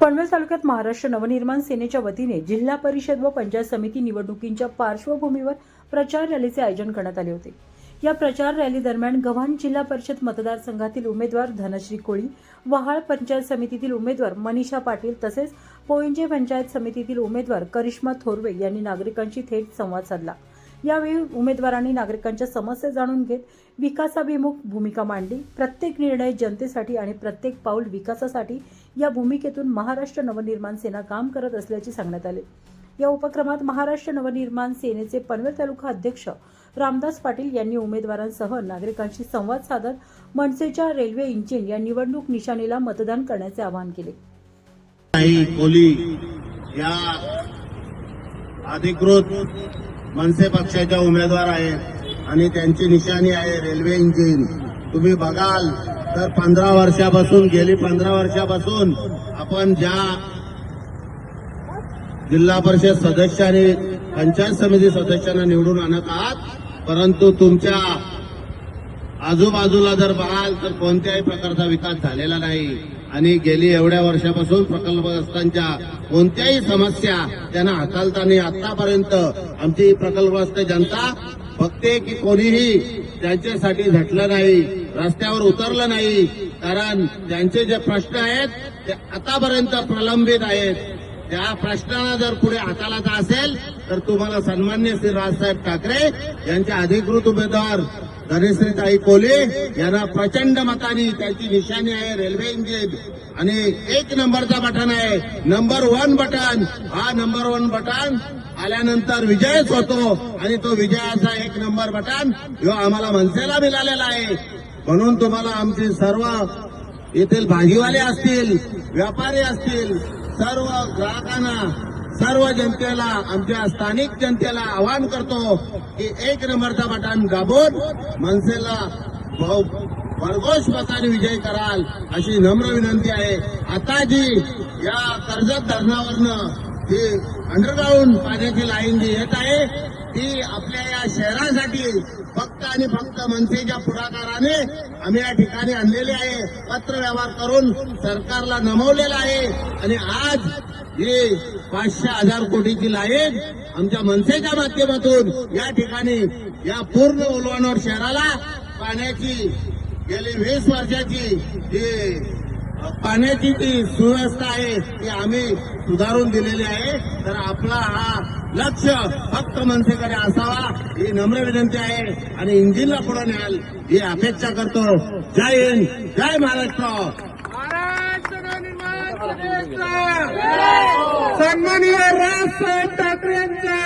पनवेल तालुक्यात महाराष्ट्र नवनिर्माण सेनेच्या वतीने जिल्हा परिषद व पंचायत समिती निवडणुकींच्या पार्श्वभूमीवर प्रचार रॅलीचे आयोजन करण्यात आले होते। या प्रचार रॅली दरम्यान गव्हाण जिल्हा परिषद मतदारसंघातील उमेदवार धनश्री कोळी, वहाळ पंचायत समितीतील उमेदवार मनीषा पाटील तसेच पोईंजे पंचायत समितीतील उमेदवार करिश्मा थोरवे यांनी नागरिकांशी थेट संवाद साधला। यावेळी उमेदवारांनी नागरिकांच्या समस्या जाणून घेत विकासाभिमुख भूमिका मांडली। प्रत्येक निर्णय जनतेसाठी आणि प्रत्येक पाऊल विकासासाठी या भूमिकेतून महाराष्ट्र नवनिर्माण सेना काम करत असल्याचे सांगण्यात आले। या उपक्रमात महाराष्ट्र नवनिर्माण सेनेचे पनवेल तालुका अध्यक्ष रामदास पाटील यांनी उमेदवारांसह नागरिकांशी संवाद साधत मनसेच्या रेल्वे इंजिन या निवडणूक निशाणीला मतदान करण्याचे आवाहन केले। कोली या अधिकृत मनसे पक्षाच्या उमेदवार आहेत आणि त्यांची निशाणी आहे रेल्वे इंजिन। तुम्ही बघाल तर 15 वर्षापासून गेली 15 वर्षापासून आपण ज्या जिल्हा परिषद सदस्य आणि पंचायत समिती सदस्यांना निवडून आणत आहात, परंतु तुमच्या आजूबाजूला जर बघाल तर कोणत्याही प्रकारचा विकास झालेला नाही आणि गेली एवढ्या वर्षापासून प्रकल्पग्रस्तांच्या कोणत्याही समस्या त्यांना हाताळता नाही। आतापर्यंत आमची प्रकल्पग्रस्त जनता बघते की कोणीही त्यांच्यासाठी झटलं नाही, रस्त्यावर उतरलं नाही, कारण त्यांचे जे प्रश्न आहेत ते आतापर्यंत प्रलंबित आहेत। त्या प्रश्नाला जर पुढे हाताळायचा असेल तर तुम्हाला सन्मान्य श्री राजसाहेब ठाकरे यांचे अधिकृत उमेदवार धनश्रीताई कोले यांना प्रचंड मताने, त्यांची निशाणी आहे रेल्वे इंजिन आणि 1 नंबरचा बटन आहे, नंबर 1 बटन। हा नंबर 1 बटन आल्यानंतर विजयच होतो आणि तो विजयाचा 1 नंबर बटन जो आम्हाला मनसेला मिळालेला आहे। म्हणून तुम्हाला आमचे सर्व येथील भाजीवाले असतील, व्यापारी असतील, सर्व ग्राहकांना, सर्व जनतेला, आमच्या स्थानिक जनतेला आवाहन करतो की 1 नंबरचा बटन दाबून मनसेला भरघोस मताने विजय कराल अशी नम्र विनंती आहे। आता जी या कर्जत धरणावरनं जी अंडरग्राऊंड पाण्याची लाईन जी येत आहे ती आपल्या या शहरासाठी फक्त आणि फक्त मनसेच्या पुढाकाराने आम्ही या ठिकाणी आणलेली आहे। पत्रव्यवहार करून सरकारला नमवलेला आहे आणि आज ही 500,000 कोटीची लाईन आमच्या मनसेच्या माध्यमातून या ठिकाणी या पूर्ण उलवानोर शहराला पाण्याची गेली 20 वर्षाची जी पाण्याची ती सुव्यवस्था आहे ती आम्ही सुधारून दिलेली आहे। तर आपला हा लक्ष फक्त मनसेकडे असावा ही नम्र विनंती आहे आणि इंजिनला पुढे न्याल ही अपेक्षा करतो। जय हिंद, जय महाराष्ट्र। सन्माननीय राजसाहेब ठाकरे यांचा